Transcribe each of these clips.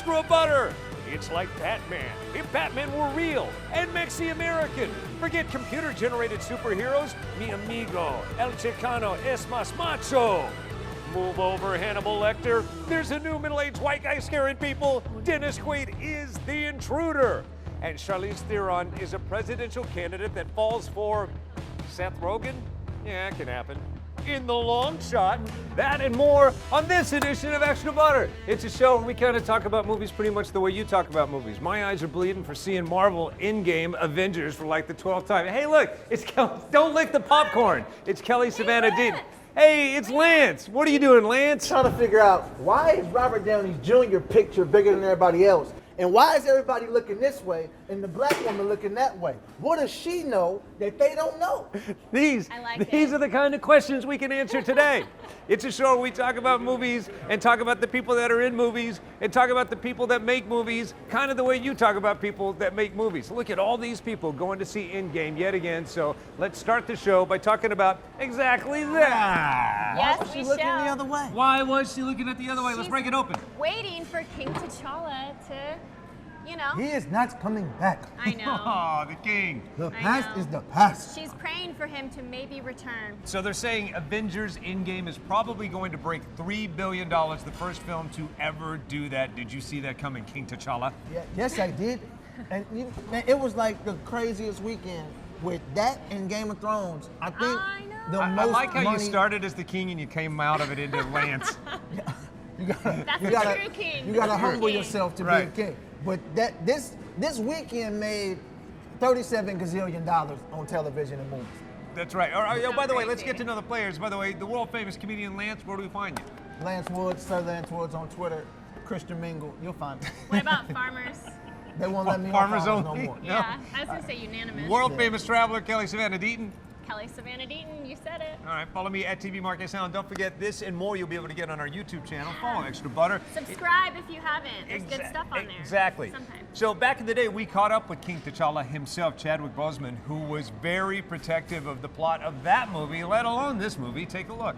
extra butter. It's like Batman, if Batman were real and Mexi-American. Forget computer-generated superheroes. Mi amigo, el Chicano es más macho. Move over, Hannibal Lecter. There's a new middle-aged white guy scaring people. Dennis Quaid is the intruder. And Charlize Theron is a presidential candidate that falls for Seth Rogen? Yeah, it can happen. In the long shot, that and more on this edition of Extra Butter. It's a show where we kind of talk about movies pretty much the way you talk about movies. My eyes are bleeding for seeing Marvel Endgame Avengers for like the 12th time. Hey, look, it's don't lick the popcorn. It's Kelly Savannah Dean. Hey, it's Lance. What are you doing, Lance? Trying to figure out why is Robert Downey Jr. picture bigger than everybody else? And why is everybody looking this way and the black woman looking that way? What does she know that they don't know? These are the kind of questions we can answer today. It's a show where we talk about movies and talk about the people that are in movies and talk about the people that make movies, kind of the way you talk about people that make movies. Look at all these people going to see Endgame yet again. So let's start the show by talking about exactly that. Yes, Why was she looking the other way? Why was she looking at the other way? Let's break it open. Waiting for King T'Challa to, you know. He is not coming back. I know. Oh, the king. The I past know. is the past. She's praying for him to maybe return. So they're saying Avengers Endgame is probably going to break $3 billion, the first film to ever do that. Did you see that coming, King T'Challa? Yeah, yes, I did. And man, it was like the craziest weekend with that and Game of Thrones. I think I know. the I most like how money. you started as the king and you came out of it into Lance. That's you a gotta, true king. You gotta That's a true humble king. yourself to Right. be a king. But this weekend made $37 gazillion on television and movies. That's right. All right. Oh, by the way, let's crazy. get to know the players. By the way, the world famous comedian Lance, where do we find you? Lance Woods, Sir Lance Woods on Twitter, Christian Mingle, you'll find me. What about farmers? They won't let me on Farmers Farmers only? no more. Yeah, I was gonna say unanimous. World famous traveler Kelly Savannah Deaton. Kelly Savannah Deaton, you said it. All right, follow me at TV Mark S. And don't forget this and more you'll be able to get on our YouTube channel. Follow Extra Butter. Subscribe if you haven't. There's good stuff on there. Exactly. Sometimes. So back in the day, we caught up with King T'Challa himself, Chadwick Boseman, who was very protective of the plot of that movie, let alone this movie. Take a look.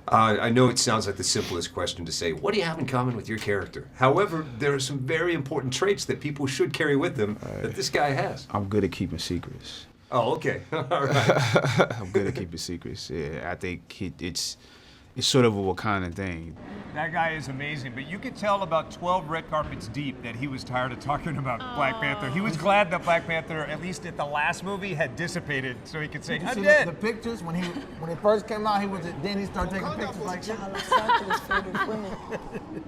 I know it sounds like the simplest question to say, what do you have in common with your character? However, there are some very important traits that people should carry with them that this guy has. I'm good at keeping secrets. Oh, okay. All right. I'm good at keeping secrets. Yeah, I think it's sort of a Wakanda thing. That guy is amazing, but you could tell about 12 red carpets deep that he was tired of talking about Black Panther. He was glad that Black Panther, at least at the last movie, had dissipated so he could say, You I see did. the pictures when it first came out, then he started taking pictures like this.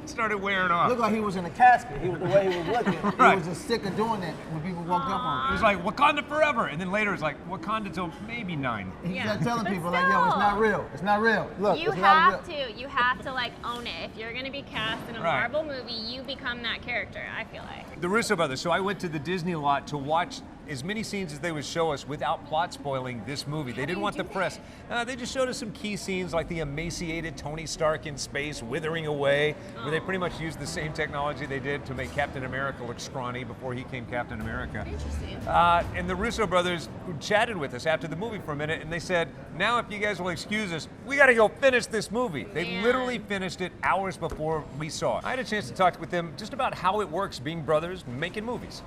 Started wearing off. Looked like he was in a casket. The way he was looking. Right. He was just sick of doing that when people walked up on It him. was like, Wakanda forever. And then later it's like, Wakanda till maybe 9. He Yeah. kept telling But people like, yo, it's not real. It's not real. Look, You it's not real. you have to like own it. If you're gonna be cast in a Right. Marvel movie, you become that character, I feel like. The Russo brothers. So I went to the Disney lot to watch as many scenes as they would show us without plot spoiling this movie. They didn't want the press. They just showed us some key scenes like the emaciated Tony Stark in space withering away, where they pretty much used the same technology they did to make Captain America look scrawny before he came Captain America. Interesting. And the Russo brothers chatted with us after the movie for a minute, and they said, now if you guys will excuse us, we got to go finish this movie. They Man. literally finished it hours before we saw it. I had a chance to talk with them just about how it works being brothers making movies.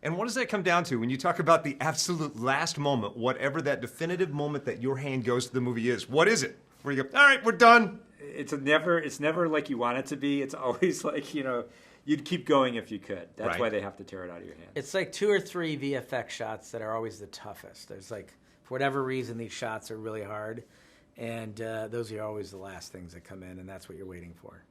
And what does that come down to when you talk about the absolute last moment, whatever that definitive moment that your hand goes to the movie is? What is it? Where you go, all right, we're done. It's never like you want it to be. It's always like, you'd keep going if you could. That's Right. why they have to tear it out of your hands. It's like 2 or 3 VFX shots that are always the toughest. There's like, for whatever reason, these shots are really hard, and those are always the last things that come in, and that's what you're waiting for.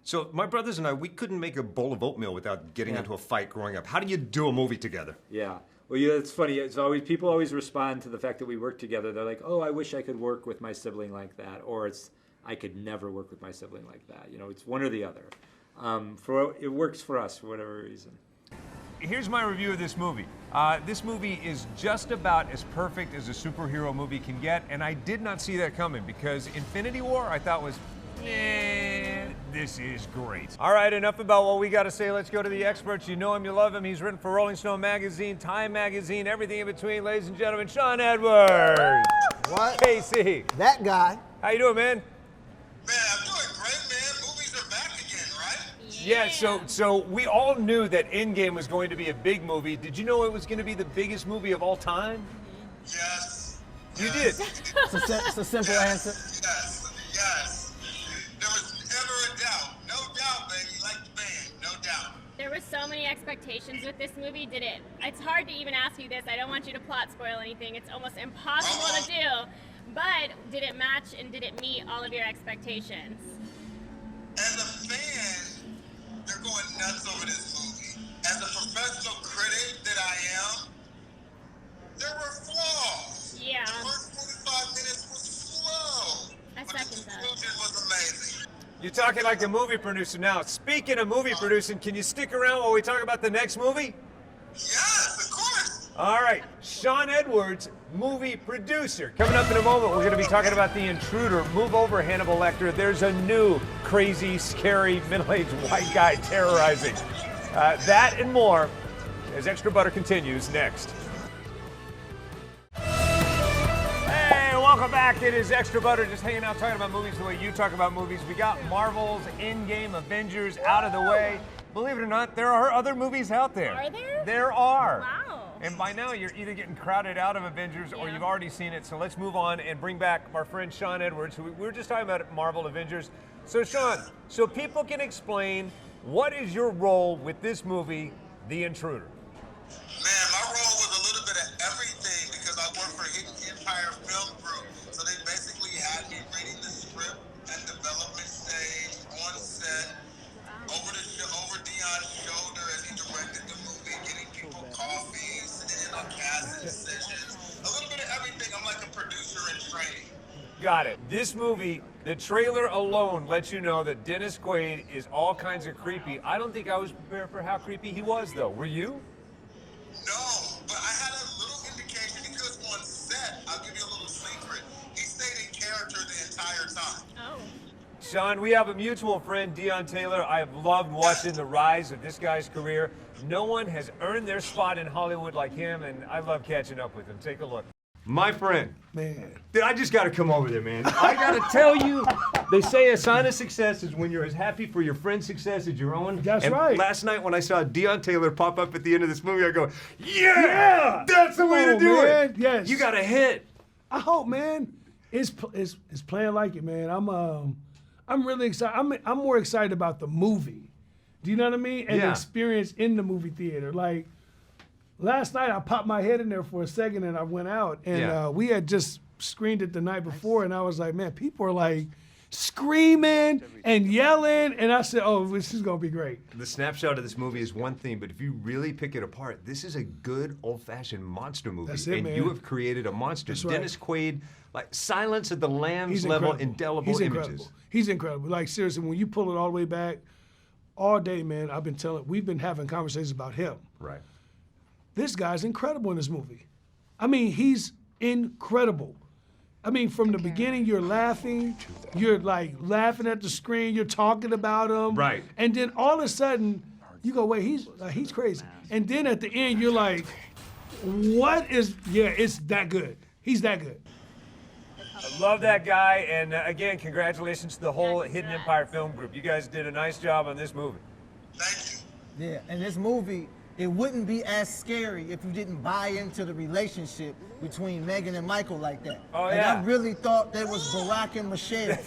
So my brothers and I, we couldn't make a bowl of oatmeal without getting into a fight growing up. How do you do a movie together? Yeah. Well, it's funny. It's always people always respond to the fact that we work together. They're like, "Oh, I wish I could work with my sibling like that," or it's, "I could never work with my sibling like that." It's one or the other. It works for us for whatever reason. Here's my review of this movie. This movie is just about as perfect as a superhero movie can get, and I did not see that coming because Infinity War I thought was, this is great. All right, enough about what we got to say. Let's go to the experts. You know him, you love him. He's written for Rolling Stone magazine, Time magazine, everything in between. Ladies and gentlemen, Sean Edwards. What? KC. That guy. How you doing, man? Man, I'm doing great, man. Movies are back again, right? Yeah, so we all knew that Endgame was going to be a big movie. Did you know it was going to be the biggest movie of all time? Yes. You did. It's a simple answer. Yes. There was never a doubt. No doubt, baby. Like the band. No doubt. There were so many expectations with this movie. It's hard to even ask you this. I don't want you to plot spoil anything. It's almost impossible to do. But did it match and did it meet all of your expectations? As a fan, they're going nuts over this movie. As a professional critic that I am, there were flaws. Yeah. The first 45 minutes was slow. I second that. The conclusion was amazing. You're talking like a movie producer now. Speaking of movie producing, can you stick around while we talk about the next movie? Yes, of course. All right, Sean Edwards, movie producer. Coming up in a moment, we're going to be talking about The Intruder. Move over, Hannibal Lecter. There's a new, crazy, scary, middle-aged white guy terrorizing. That and more as Extra Butter continues next. Hey, welcome back. It is Extra Butter, just hanging out talking about movies the way you talk about movies. We got Marvel's Endgame, Avengers out of the way. Believe it or not, there are other movies out there. Are there? There are. Wow. And by now, you're either getting crowded out of Avengers or you've already seen it. So let's move on and bring back our friend Sean Edwards, who we were just talking about Marvel Avengers. So Sean, so people can explain, what is your role with this movie, The Intruder? Man, my role was a little bit of everything because I work for Hidden Empire Film Group. So they basically had me reading the script at development stage, on set, over Deon's shoulder as he directed the movie, getting people coffee, sitting in on casting sessions. A little bit of everything. I'm like a producer in training. Got it. This movie, the trailer alone lets you know that Dennis Quaid is all kinds of creepy. I don't think I was prepared for how creepy he was, though. Were you? No, but I had a little indication because on set, I'll give you a little secret. He stayed in character the entire time. Oh. Sean, we have a mutual friend, Deon Taylor. I have loved watching the rise of this guy's career. No one has earned their spot in Hollywood like him, and I love catching up with him. Take a look. My friend. Man. Dude, I just got to come over there, man. I got to tell you, they say a sign of success is when you're as happy for your friend's success as your own. That's and right. Last night when I saw Deon Taylor pop up at the end of this movie, I go, yeah! That's the way to do it. Yes. You got a hit. I hope, man. It's playing like it, man. I'm really excited. I'm more excited about the movie. Do you know what I mean? And the experience in the movie theater. Like, last night I popped my head in there for a second and I went out. And we had just screened it the night before. And I was like, man, people are like screaming and yelling. And I said, oh, this is going to be great. The snapshot of this movie is one thing, but if you really pick it apart, this is a good old-fashioned monster movie. That's it, and man. you have created a monster. That's right. Dennis Quaid, like Silence of the Lambs He's level, incredible. indelible He's images. incredible. He's incredible. Like, seriously, when you pull it all the way back, all day, man, we've been having conversations about him. Right. This guy's incredible in this movie. I mean, he's incredible. I mean, from the beginning, you're laughing. You're like laughing at the screen. You're talking about him. Right. And then all of a sudden, you go, wait, he's crazy. And then at the end, you're like, what is? Yeah, it's that good. He's that good. I love that guy, and again, congratulations to the whole Hidden Empire Film Group. You guys did a nice job on this movie. Thank you. Yeah, and this movie, it wouldn't be as scary if you didn't buy into the relationship between Meagan and Michael like that. Oh, like, yeah. I really thought they was Barack and Michelle.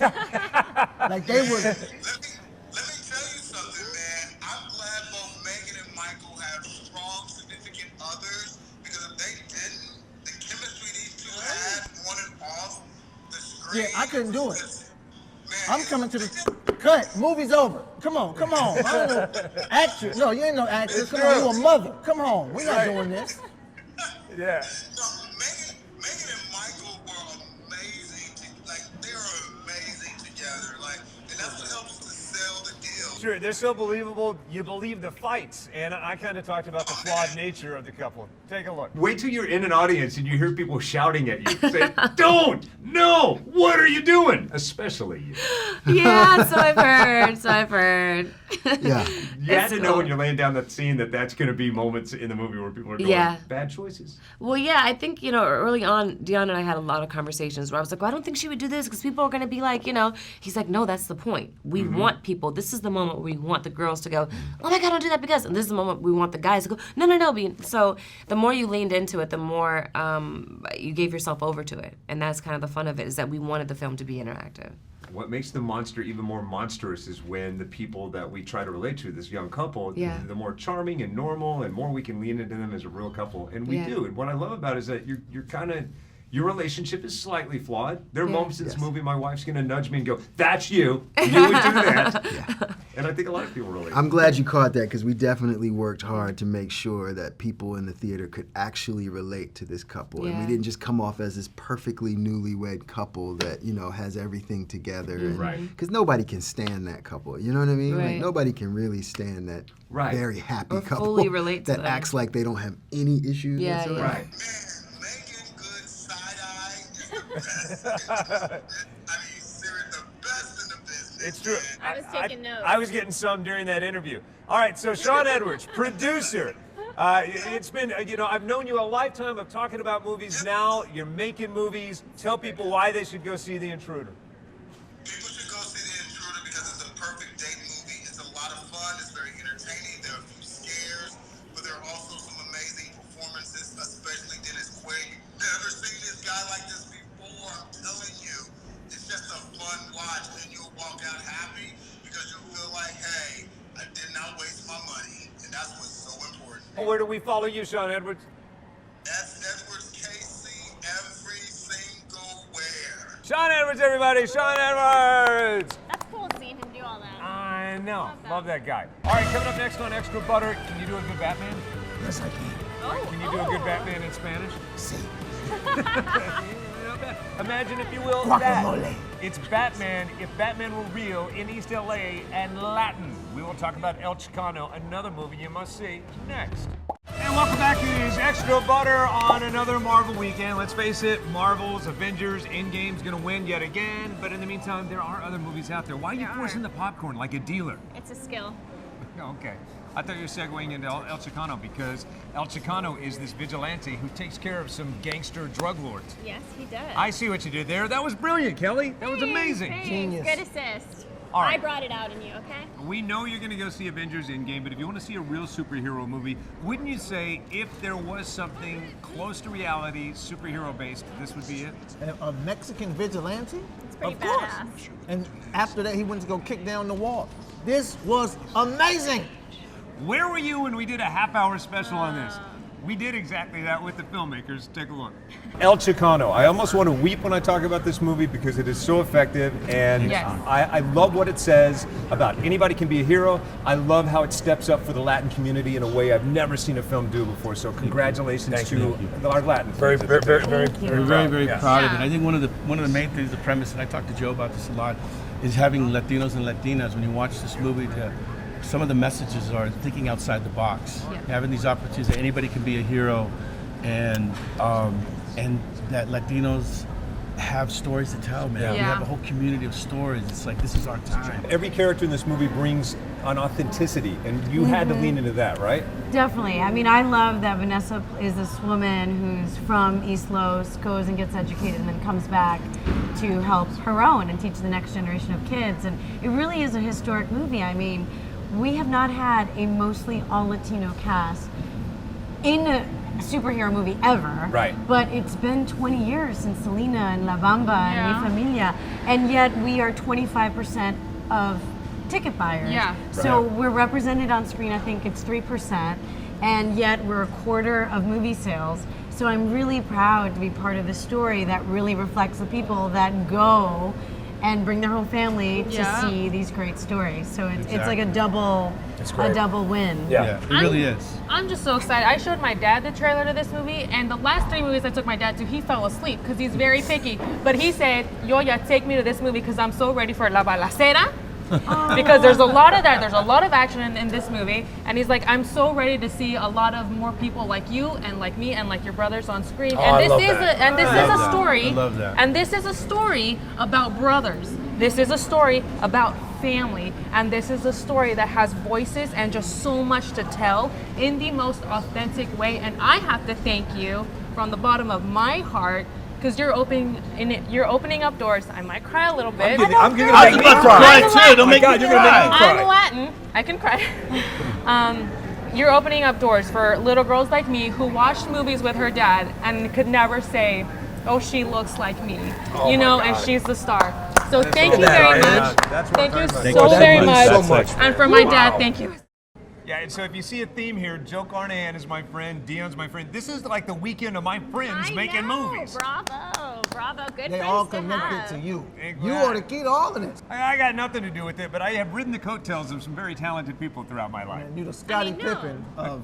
Like they were. Let me tell you something, man. I'm glad both Meagan and Michael have strong, significant others because if they didn't, the chemistry these two had on and off the screen. Yeah, I couldn't do it. Man, I'm coming to the cut. Movie's over. Come on. I don't know. Actress. No, you ain't no actress. Come on, you a mother. Come on. We're not doing this. Yeah. No, Meagan and Michael were amazing. Like, they were amazing together. Like, and that's what helps to sell the deal. Sure, they're so believable, you believe the fights. And I kind of talked about the flawed nature of the couple. Take a look. Wait till you're in an audience and you hear people shouting at you. Say, don't! No! What are you doing? Especially you. Yeah, so I've heard. Yeah. You had to know when you're laying down that scene that's going to be moments in the movie where people are going, bad choices. Well, yeah, I think, early on, Deon and I had a lot of conversations where I was like, well, I don't think she would do this because people are going to be like, He's like, no, that's the point. We want people. This is the moment where we want the girls to go, oh my God, don't do that because. And this is the moment we want the guys to go, no. So the more you leaned into it, the more you gave yourself over to it. And that's kind of the fun of it, is that we wanted the film to be interactive. What makes the monster even more monstrous is when the people that we try to relate to, this young couple, the more charming and normal and more we can lean into them as a real couple. And we do. And what I love about it is that you're kind of, your relationship is slightly flawed. There are moments in this movie my wife's going to nudge me and go, that's you. You would do that. And I think a lot of people relate. I'm glad you caught that because we definitely worked hard to make sure that people in the theater could actually relate to this couple. And we didn't just come off as this perfectly newlywed couple that, has everything together. Right. Because nobody can stand that couple. You know what I mean? Right. Like, nobody can really stand that very happy or couple fully relate to that them. acts like they don't have any issues. Yeah, whatsoever. yeah. Right. Meagan Good side-eye is the best. I mean, seriously, the best in the business. It's true. I was taking notes. I was getting some during that interview. All right, so Sean Edwards, producer. It's been, I've known you a lifetime of talking about movies. Now you're making movies. Tell people why they should go see The Intruder. People should go see The Intruder because it's a perfect date movie. It's a lot of fun. It's very entertaining. There are a few scares, but there are also some amazing performances, especially Dennis Quaid. You've never seen this guy like this before. I'm telling you, it's just a fun watch, and you'll walk out happy because you'll feel like, hey, I did not waste my money, and that's what's so important. Where do we follow you, Sean Edwards? That's Edwards KC every single where. Sean Edwards, everybody. Sean Edwards. That's cool seeing him do all that. I know. Love that guy. All right, coming up next on Extra Butter, can you do a good Batman? Yes, I can. Can you do a good Batman in Spanish? See. Imagine, if you will, Guacamole. that. It's Batman, if Batman were real, in East LA and Latin. We will talk about El Chicano, another movie you must see, next. And welcome back. It is Extra Butter on another Marvel weekend. Let's face it, Marvel's Avengers, Endgame's gonna win yet again. But in the meantime, there are other movies out there. Why are you forcing the popcorn like a dealer? It's a skill. Okay. I thought you were segueing into El Chicano because El Chicano is this vigilante who takes care of some gangster drug lords. Yes, he does. I see what you did there. That was brilliant, Kelly. That was amazing. Thanks. Genius. Good assist. All right. I brought it out in you, okay? We know you're going to go see Avengers Endgame, but if you want to see a real superhero movie, wouldn't you say if there was something close to reality, superhero-based, this would be it? A Mexican vigilante? It's pretty Of course. badass. And after that, he went to go kick down the wall. This was amazing. Where were you when we did a half-hour special on this? We did exactly that with the filmmakers. Take a look. El Chicano. I almost want to weep when I talk about this movie because it is so effective, and I love what it says about anybody can be a hero. I love how it steps up for the Latin community in a way I've never seen a film do before. So congratulations to our Latin. Very proud of it. Yeah. I think one of the main things, the premise, and I talk to Joe about this a lot, is having Latinos and Latinas when you watch this movie to. Some of the messages are thinking outside the box, having these opportunities that anybody can be a hero, and that Latinos have stories to tell, man. We have a whole community of stories. It's like, this is our time. Every character in this movie brings an authenticity, and you had to lean into that, right? Definitely. I mean, I love that Vanessa is this woman who's from East Los, goes and gets educated, and then comes back to help her own and teach the next generation of kids. And it really is a historic movie. I mean, we have not had a mostly all Latino cast in a superhero movie ever. Right. But it's been 20 years since Selena and La Bamba and Mi Familia, and yet we are 25% of ticket buyers. Yeah. So we're represented on screen, I think it's 3%, and yet we're a quarter of movie sales. So I'm really proud to be part of this story that really reflects the people that go and bring their whole family to see these great stories. So it's like a double win. Yeah, it really is. I'm just so excited. I showed my dad the trailer to this movie, and the last 3 movies I took my dad to, he fell asleep because he's very picky. But he said, Yoya, take me to this movie because I'm so ready for La Balacera. Because there's a lot of that. There's a lot of action in this movie, and he's like, I'm so ready to see a lot of more people like you and like me and like your brothers on screen. And this is a story. I love that. And this is a story about brothers. This is a story about family, and this is a story that has voices and just so much to tell in the most authentic way. And I have to thank you from the bottom of my heart, because you're opening up doors. I might cry a little bit. I'm gonna make me cry too. Don't make me cry. I'm Latin. I can cry. You're opening up doors for little girls like me who watched movies with her dad and could never say, "Oh, she looks like me," and she's the star. So thank you very much. Thank you so very much. And for my dad, thank you. Yeah, and so if you see a theme here, Joe Carnahan is my friend, Deon's my friend. This is like the weekend of my friends making movies. Bravo, good They friends all to connected have. to you. Exactly. You are the key to all of this. I got nothing to do with it, but I have ridden the coattails of some very talented people throughout my life. Man, you're the Scottie Pippen of...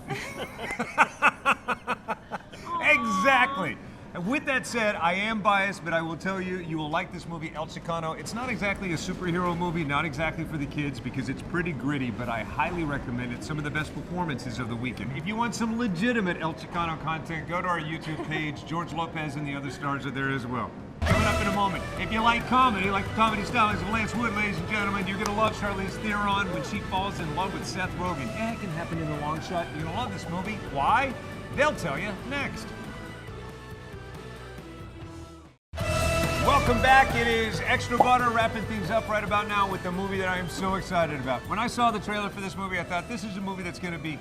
Exactly. And with that said, I am biased, but I will tell you, you will like this movie, El Chicano. It's not exactly a superhero movie, not exactly for the kids, because it's pretty gritty, but I highly recommend it. Some of the best performances of the weekend. If you want some legitimate El Chicano content, go to our YouTube page. George Lopez and the other stars are there as well. Coming up in a moment, if you like comedy, like the comedy stylings of Lance Wood, ladies and gentlemen, you're going to love Charlize Theron when she falls in love with Seth Rogen. Yeah, it can happen in the long shot. You're going to love this movie. Why? They'll tell you next. Welcome back. It is Extra Butter wrapping things up right about now with the movie that I am so excited about. When I saw the trailer for this movie, I thought this is a movie that's going to be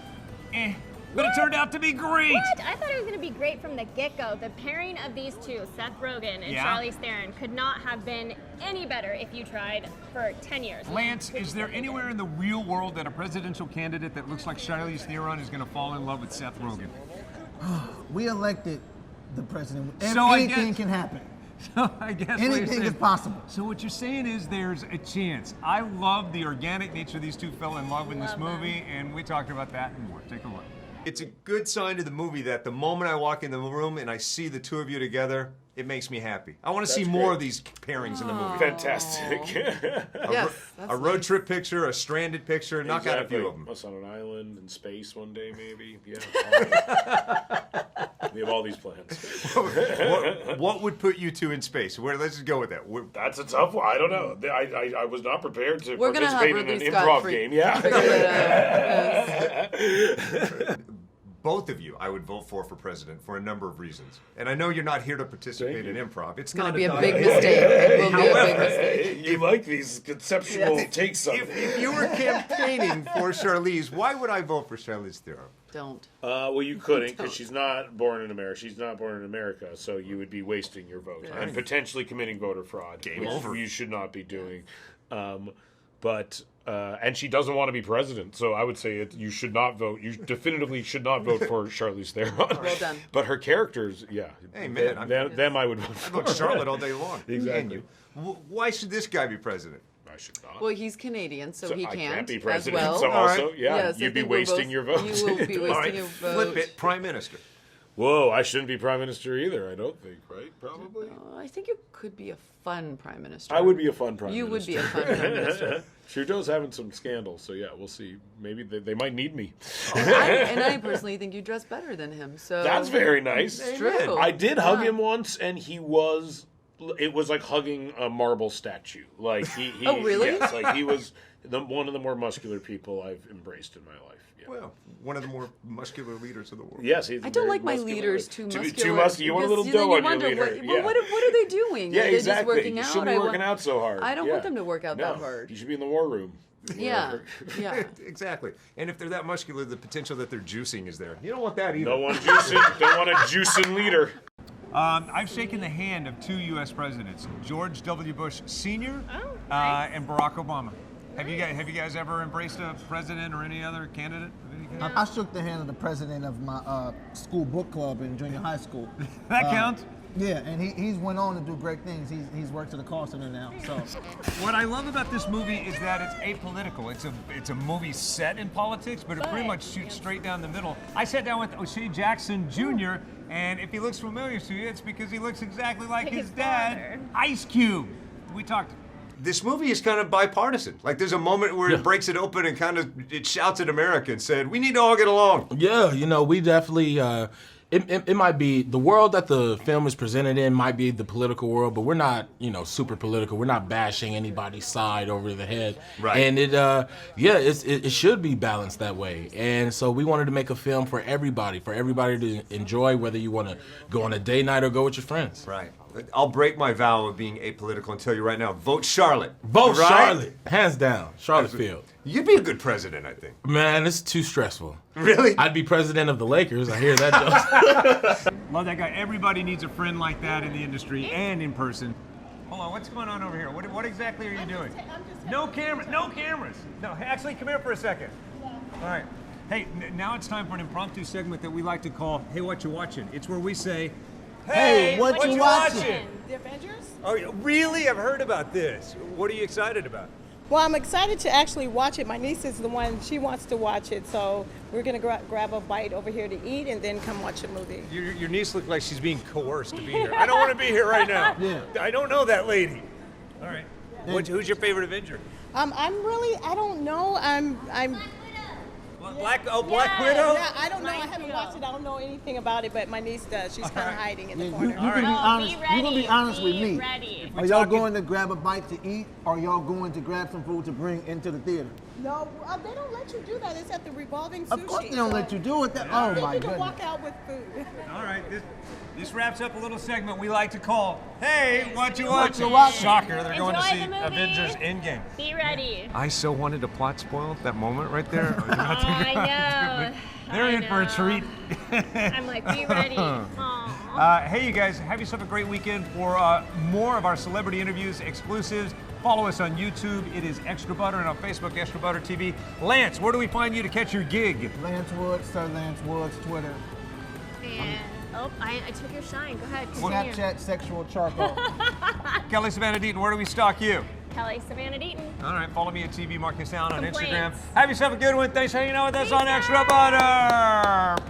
but it turned out to be great. What? I thought it was going to be great from the get-go. The pairing of these two, Seth Rogen and Charlize Theron, could not have been any better if you tried for 10 years. Lance, is there anywhere in the real world that a presidential candidate that looks like Charlize Theron is going to fall in love with Seth Rogen? We elected the president. So anything can happen. So I guess anything is possible. So what you're saying is there's a chance. I love the organic nature these two fell in love in this movie, and we talked about that and more. Take a look. It's a good sign to the movie that the moment I walk in the room and I see the two of you together, it makes me happy. I want to see more of these pairings in the movie. Fantastic. A road trip picture, a stranded picture, knock out a few of them. Us on an island in space one day, maybe. Yeah. We have all these plans. What would put you two in space? Let's just go with that. That's a tough one. I don't know. I was not prepared to We're participate in an improv game. Yeah. Both of you, I would vote for president for a number of reasons. And I know you're not here to participate in improv. It's going not to be a big mistake. It will be a big mistake. You like these conceptual takes on it. If you were campaigning for Charlize, why would I vote for Charlize Theron? Don't. Well, you couldn't because she's not born in America. She's not born in America, so you would be wasting your vote and potentially committing voder fraud. Game over. You should not be doing. And she doesn't want to be president, so I would say you should not vote. You definitively should not vote for Charlize Theron. Well done. But her characters, Hey, man. them I would vote for. I'd vote Charlotte all day long. Exactly. Why should this guy be president? I should not. Well, he's Canadian, so he I can't can't be president. as well. So also, Yes, you'd be wasting your vote. You will be wasting your vote. Flip it, prime minister. Whoa, I shouldn't be prime minister either, I don't think, right? Probably. I think you could be a fun prime minister. I would be a fun prime You minister. would be a fun prime minister. Trudeau's having some scandals, so yeah, we'll see. Maybe they might need me. I personally think you dress better than him. So that's very nice. It's true. I did hug him once, and it was like hugging a marble statue. Like he Oh, really? Yes, like he was one of the more muscular people I've embraced in my life. Yeah. Well, one of the more muscular leaders of the world. Yes, he's I don't very like my muscular. leaders too muscular. Too muscular. You want a little because dough then on your you leader. wonder, what are they doing? Yeah, are they exactly. just working You out? shouldn't be working out so hard. I don't want them to work out that hard. You should be in the war room. Yeah, yeah. Exactly. And if they're that muscular, the potential that they're juicing is there. You don't want that either. Don't want a juicing leader. I've shaken the hand of two U.S. presidents, George W. Bush Sr. And Barack Obama. Have you guys ever embraced a president or any other candidate? I shook the hand of the president of my school book club in junior high school. That counts. Yeah, and he's went on to do great things. He's worked at the call center now. So, what I love about this movie is that it's apolitical. It's a movie set in politics, but it pretty much shoots straight down the middle. I sat down with O'Shea Jackson Jr., and if he looks familiar to you, it's because he looks exactly like his dad, Ice Cube. We talked. This movie is kind of bipartisan. Like there's a moment where it breaks it open and it shouts at America and said, "We need to all get along." Yeah, we definitely. it might be the world that the film is presented in might be the political world, but we're not, super political. We're not bashing anybody's side over the head. Right. And it should be balanced that way. And so we wanted to make a film for everybody to enjoy, whether you want to go on a day night or go with your friends. Right. I'll break my vow of being apolitical and tell you right now, vote Charlotte. Vote right? Charlotte. Hands down. Charlotte Field. You'd be a good president, I think. Man, it's too stressful. Really? I'd be president of the Lakers. I hear that joke. Love that guy. Everybody needs a friend like that in the industry and in person. Hold on, what's going on over here? What exactly are you doing? No cameras. No, actually, come here for a second. All right. Hey, now it's time for an impromptu segment that we like to call Hey, What You Watching? It's where we say, Hey, what you watching? The Avengers? Oh, really? I've heard about this. What are you excited about? Well, I'm excited to actually watch it. My niece is the one, she wants to watch it, so we're going to grab a bite over here to eat and then come watch the movie. Your niece looks like she's being coerced to be here. I don't want to be here right now. Yeah. I don't know that lady. All right. Who's your favorite Avenger? I don't know. Black Widow? Yeah, I don't know. I haven't watched it. I don't know anything about it, but my niece does. She's kind of hiding in the You corner. can be honest. You can be honest with me. Ready. Are y'all going to grab a bite to eat, or y'all going to grab some food to bring into the theater? No, they don't let you do that. It's at the revolving sushi. Of course they don't let you do it. Oh my you can goodness. walk out with food. All right. This wraps up a little segment we like to call Hey, What You What You Watching? Watching? Shocker, they're going to Enjoy see the movie. Avengers Endgame. Be ready. I so wanted to plot spoil that moment right there. I know. They're in for a treat. I'm like, be ready. Aw. Hey, you guys, have yourself a great weekend. For more of our celebrity interviews, exclusives, follow us on YouTube. It is Extra Butter, and on Facebook, Extra Butter TV. Lance, where do we find you to catch your gig? Lance Woods, Sir Lance Woods, Twitter. And, I took your shine. Go ahead, continue. Snapchat, sexual charcoal. Kelly Savannah Deaton, where do we stalk you? Kelly Savannah Deaton. All right, follow me at TV Marcus Sound on Complaints. Instagram. Have yourself a good one. Thanks for hanging out with us on Extra Butter.